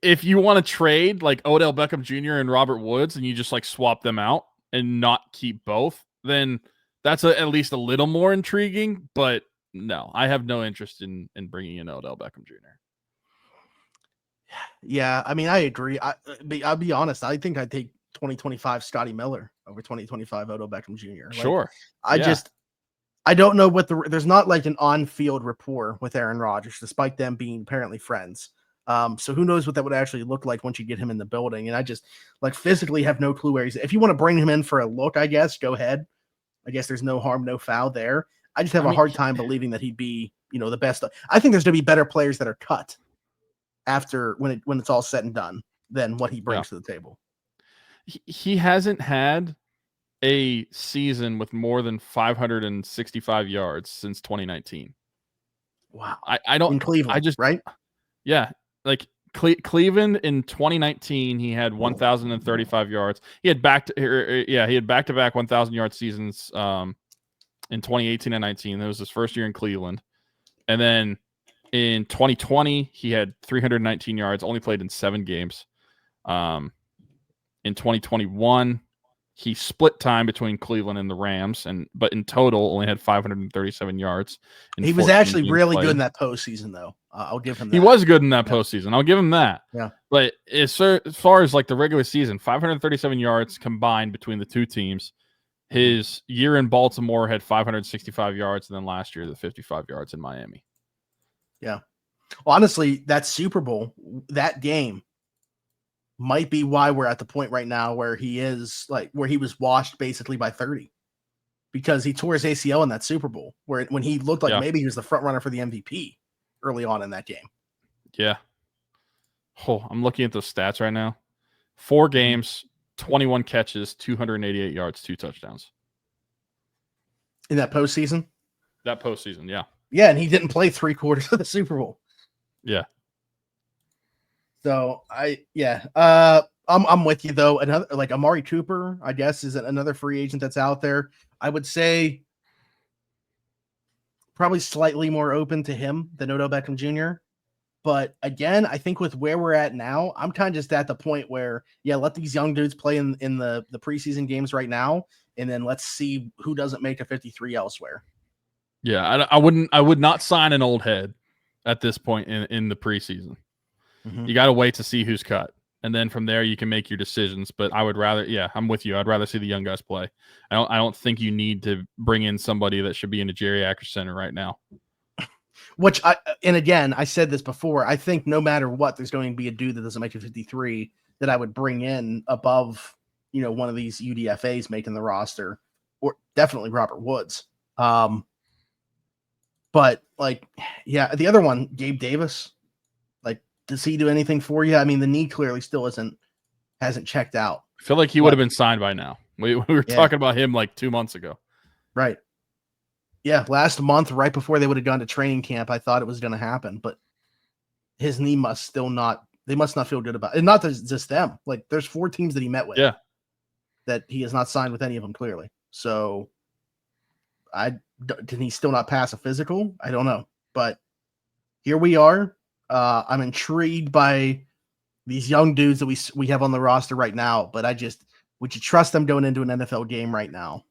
B: if you want to trade like Odell Beckham Jr. and Robert Woods, and you just like swap them out and not keep both, then that's at least a little more intriguing. But no, I have no interest in bringing in Odell Beckham Jr.
C: Yeah, I mean, I agree. I'll be honest. I think I'd take 2025 Scotty Miller over 2025 Odell Beckham Jr. Like,
B: Sure.
C: I don't know what there's not like an on-field rapport with Aaron Rodgers, despite them being apparently friends. So who knows what that would actually look like once you get him in the building. And I just like physically have no clue where he's. If you want to bring him in for a look, I guess go ahead. I guess there's no harm, no foul there. I just have a hard time believing that he'd be, the best. I think there's going to be better players that are cut after when it's all said and done than what he brings to the table.
B: He hasn't had a season with more than 565 yards since 2019.
C: Wow.
B: I don't.
C: In Cleveland, right?
B: Yeah, like Cleveland in 2019, he had 1,035 yards. He had back-to-back 1,000 yard seasons in 2018 and 19. That was his first year in Cleveland, and then in 2020 he had 319 yards. Only played in 7 games. In 2021. He split time between Cleveland and the Rams, but in total only had 537 yards.
C: He was actually really good in that postseason, though. I'll give him that.
B: He was good in that postseason. I'll give him that.
C: Yeah.
B: But as far as like the regular season, 537 yards combined between the two teams. His year in Baltimore had 565 yards, and then last year the 55 yards in Miami.
C: Yeah. Well, honestly, that Super Bowl, that game, might be why we're at the point right now where he was washed basically by 30 because he tore his ACL in that Super Bowl when he looked like maybe he was the front runner for the MVP early on in that game.
B: Yeah. Oh, I'm looking at those stats right now. 4 games, 21 catches, 288 yards, 2 touchdowns.
C: In that postseason?
B: That postseason, yeah.
C: Yeah, and he didn't play 3 quarters of the Super Bowl.
B: Yeah.
C: So I'm with you though. Another like Amari Cooper, I guess, is another free agent that's out there. I would say probably slightly more open to him than Odell Beckham Jr. But again, I think with where we're at now, I'm kind of just at the point where let these young dudes play in the preseason games right now, and then let's see who doesn't make a 53 elsewhere.
B: Yeah, I would not sign an old head at this point in the preseason. Mm-hmm. You got to wait to see who's cut. And then from there, you can make your decisions. But I would rather, I'm with you. I'd rather see the young guys play. I don't think you need to bring in somebody that should be in a geriatric center right now.
C: And again, I said this before. I think no matter what, there's going to be a dude that doesn't make a 53 that I would bring in above, one of these UDFAs making the roster, or definitely Robert Woods. But the other one, Gabe Davis. Does he do anything for you? I mean, the knee clearly still hasn't checked out.
B: I feel like he would have been signed by now. We were talking about him like 2 months ago.
C: Right. Yeah, last month, right before they would have gone to training camp, I thought it was going to happen, but his knee must not feel good about it. And not just them. Like, there's 4 teams that he met with.
B: Yeah. That
C: he has not signed with any of them, clearly. So, did he still not pass a physical? I don't know. But here we are. I'm intrigued by these young dudes that we have on the roster right now, but would you trust them going into an NFL game right now?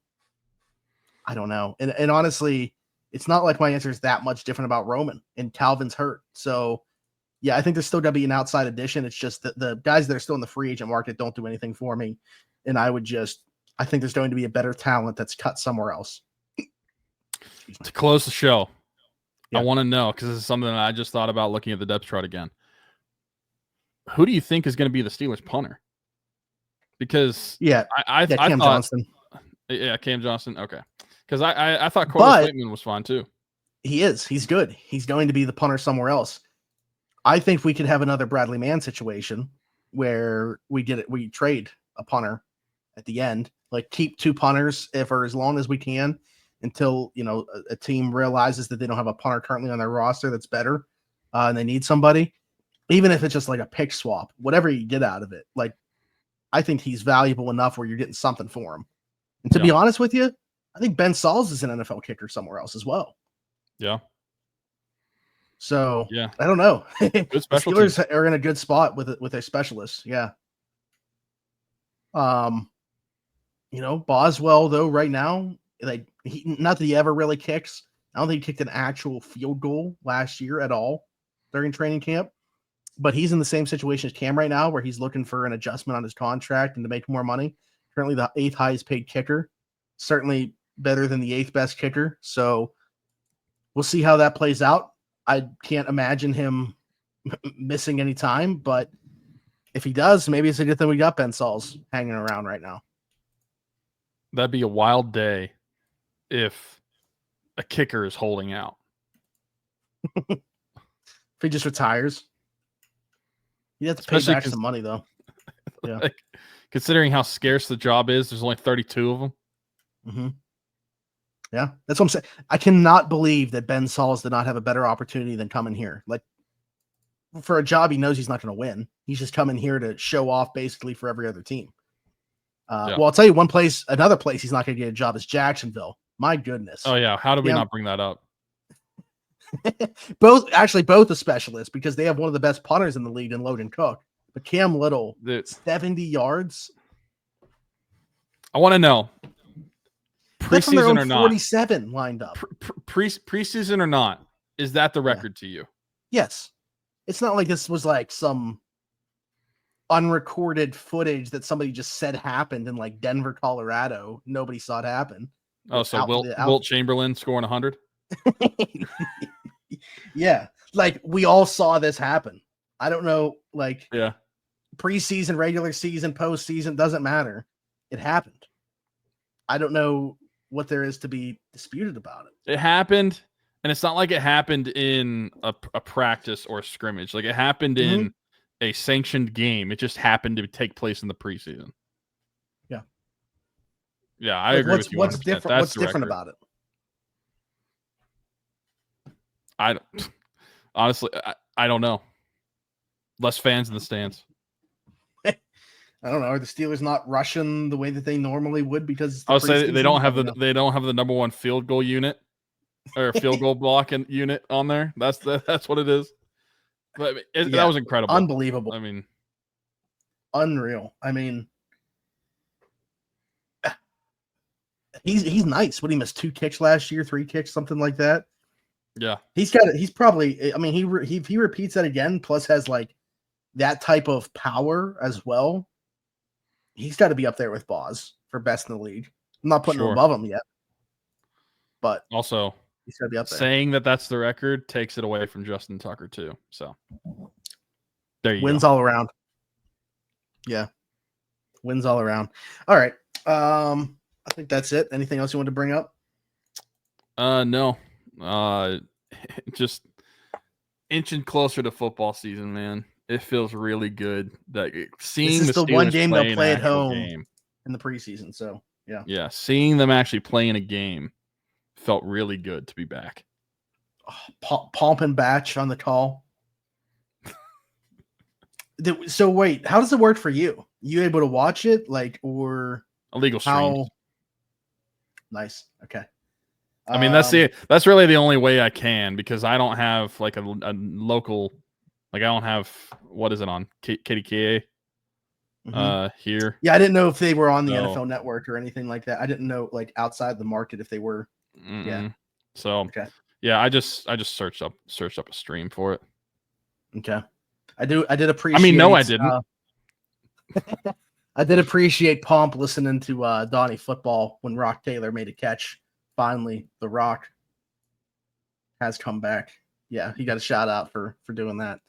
C: I don't know. And honestly, it's not like my answer is that much different about Roman, and Calvin's hurt. So I think there's still going to be an outside addition. It's just that the guys that are still in the free agent market don't do anything for me. And I think there's going to be a better talent that's cut somewhere else.
B: To close the show. I want to know, because this is something that I just thought about looking at the depth chart again. Who do you think is going to be the Steelers punter? Because I
C: Cam Johnston.
B: Yeah, Cam Johnston. Okay. Because I thought Corliss Waitman was fine too.
C: He is. He's good. He's going to be the punter somewhere else. I think we could have another Bradley Mann situation where we trade a punter at the end, like keep 2 punters for as long as we can, until a team realizes that they don't have a punter currently on their roster that's better, and they need somebody, even if it's just like a pick swap, whatever you get out of it. Like, I think he's valuable enough where you're getting something for him. And to be honest with you, I think Ben Sauls is an NFL kicker somewhere else as well.
B: Yeah.
C: So
B: yeah,
C: I don't know.
B: good
C: The
B: special
C: Steelers
B: teams.
C: are in a good spot with their specialists. Yeah. Boswell though right now, like not that he ever really kicks. I don't think he kicked an actual field goal last year at all during training camp. But he's in the same situation as Cam right now, where he's looking for an adjustment on his contract and to make more money. Currently, the 8th highest paid kicker, certainly better than the 8th best kicker. So we'll see how that plays out. I can't imagine him missing any time, but if he does, maybe it's a good thing we got Ben Sauls hanging around right now.
B: That'd be a wild day if a kicker is holding out.
C: If he just retires, you have to pay back some money though. Yeah,
B: like, considering how scarce the job is, there's only 32 of them.
C: Mm-hmm. Yeah, that's what I'm saying. I cannot believe that Ben Sauls did not have a better opportunity than coming here. Like, for a job he knows he's not going to win. He's just coming here to show off basically for every other team. Well, I'll tell you another place he's not going to get a job is Jacksonville. My goodness.
B: Oh yeah, how did we not bring that up?
C: both the specialists, because they have one of the best punters in the league in Logan Cook. But Cam Little, 70 yards.
B: I want to know. Preseason or not?
C: 47 lined up.
B: Preseason or not? Is that the record to you?
C: Yes. It's not like this was like some unrecorded footage that somebody just said happened in like Denver, Colorado. Nobody saw it happen.
B: Oh, so Wilt Chamberlain scoring 100?
C: Yeah. Like, we all saw this happen. I don't know, like,
B: yeah,
C: preseason, regular season, postseason, doesn't matter. It happened. I don't know what there is to be disputed about it.
B: It happened, and it's not like it happened in a practice or a scrimmage. Like, it happened in a sanctioned game. It just happened to take place in the preseason.
C: Yeah.
B: Yeah, I agree with you.
C: What's different? What's different about it?
B: Honestly, I don't know. Less fans in the stands.
C: I don't know. Are the Steelers not rushing the way that they normally would because
B: I would say they don't have the number one field goal unit or field goal blocking unit on there. That's what it is. But that was incredible,
C: unbelievable.
B: I mean,
C: unreal. I mean, he's nice. What, he missed 2 kicks last year, 3 kicks, something like that.
B: Yeah,
C: he's probably. I mean, he repeats that again. Plus, has like that type of power as well. He's got to be up there with Boz for best in the league. I'm not putting him above him yet, but
B: also
C: he's got to be up there.
B: Saying that that's the record takes it away from Justin Tucker too. So there you
C: wins
B: go.
C: All around. Yeah, wins all around. All right, I think that's it. Anything else you want to bring up?
B: No. Just inching closer to football season, man. It feels really good that seeing
C: this is the one game they'll play at home in the preseason. So yeah,
B: seeing them actually play in a game felt really good to be back.
C: Pomp and Batch on the call. So wait, how does it work for you? You able to watch it, like, or
B: illegal streams?
C: Nice. Okay.
B: I mean, that's really the only way I can, because I don't have like a local, like I don't have, what is it on KDKA here.
C: Yeah, I didn't know if they were on the NFL Network or anything like that. I didn't know, like, outside the market if they were. Yeah.
B: So okay. Yeah, I just searched up a stream for it.
C: Okay. I did appreciate.
B: I mean, no, I didn't.
C: I did appreciate Pomp listening to Donnie Football when Roc Taylor made a catch. Finally, the Rock has come back. Yeah, he got a shout out for doing that.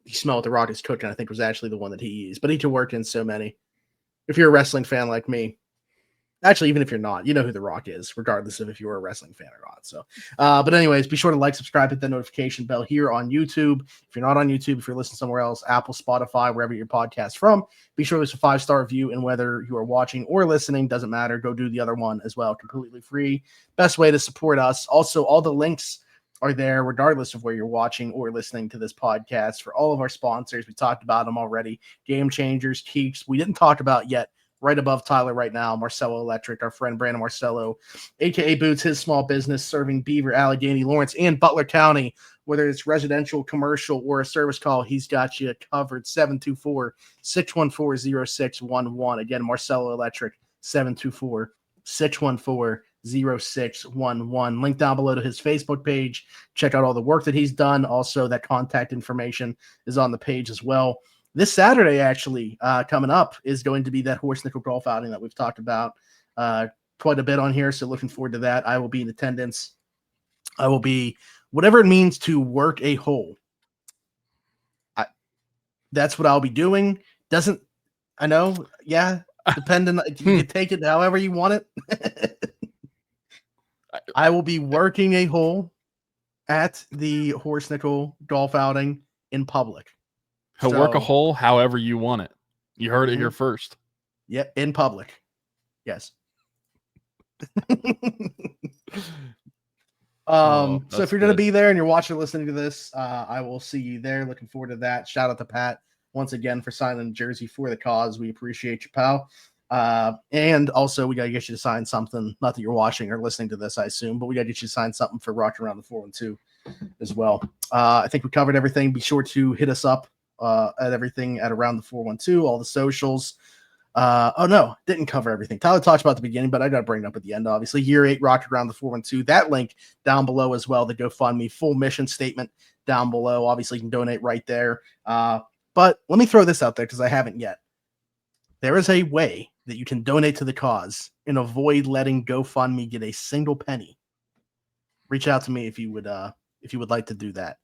C: He smelled the Rock is cooking. I think was actually the one that he used, but he can work in so many. If you're a wrestling fan like me, actually, even if you're not, you know who The Rock is, regardless of if you're a wrestling fan or not. So, but anyways, be sure to like, subscribe, hit that notification bell here on YouTube. If you're not on YouTube, if you're listening somewhere else, Apple, Spotify, wherever your podcast from, be sure there's a 5-star review. And whether you are watching or listening, doesn't matter. Go do the other one as well, completely free. Best way to support us. Also, all the links are there, regardless of where you're watching or listening to this podcast. For all of our sponsors, we talked about them already. Game Changers, Keeps. We didn't talk about yet right above Tyler right now, Marcello Electric, our friend Brandon Marcello, aka Boots, his small business serving Beaver, Allegheny, Lawrence, and Butler County. Whether it's residential, commercial, or a service call, he's got you covered. 724-614-0611. Again, Marcello Electric, 724-614-0611. Link down below to his Facebook page. Check out all the work that he's done. Also, that contact information is on the page as well. This Saturday, actually, coming up, is going to be that horse nickel golf outing that we've talked about quite a bit on here. So looking forward to that. I will be in attendance. I will be whatever it means to work a hole. That's what I'll be doing. I know, yeah, depending, you can take it however you want it. I will be working a hole at the horse nickel golf outing in public.
B: He'll work a hole however you want it. You heard it here first.
C: Yeah, in public. Yes. So if you're going to be there and you're watching or listening to this, I will see you there. Looking forward to that. Shout out to Pat once again for signing the jersey for the cause. We appreciate you, pal. And also we got to get you to sign something. Not that you're watching or listening to this, I assume, but we got to get you to sign something for Rocking Around the 412 as well. I think we covered everything. Be sure to hit us up at everything at Around the 412, all the socials. Oh no, didn't cover everything. Tyler talked about the beginning, but I got to bring it up at the end. Obviously, Year 8 Rocket Around the 412. That link down below as well. The GoFundMe full mission statement down below. Obviously, you can donate right there. But let me throw this out there because I haven't yet. There is a way that you can donate to the cause and avoid letting GoFundMe get a single penny. Reach out to me if you would like to do that,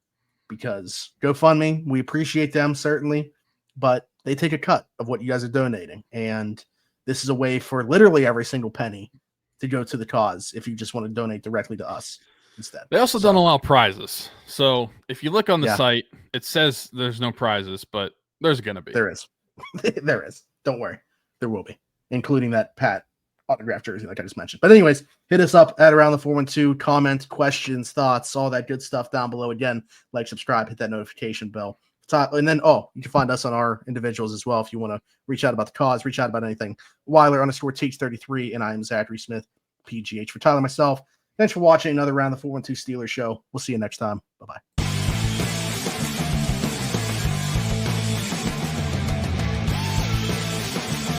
C: because GoFundMe, we appreciate them certainly, but they take a cut of what you guys are donating. And this is a way for literally every single penny to go to the cause if you just want to donate directly to us instead.
B: They also don't allow prizes. So if you look on the site, it says there's no prizes, but there's going to be.
C: There is. There is. Don't worry. There will be, including that Pat autograph jersey like I just mentioned. But anyways, hit us up at Around the 412. Comment, questions, thoughts, all that good stuff down below. Again, like, subscribe, hit that notification bell. And then, you can find us on our individuals as well if you want to reach out about the cause, reach out about anything. Weiler_Teach33, and I am Zachary Smith, PGH. For Tyler, myself, thanks for watching another Round the 412 Steelers show. We'll see you next time. Bye-bye.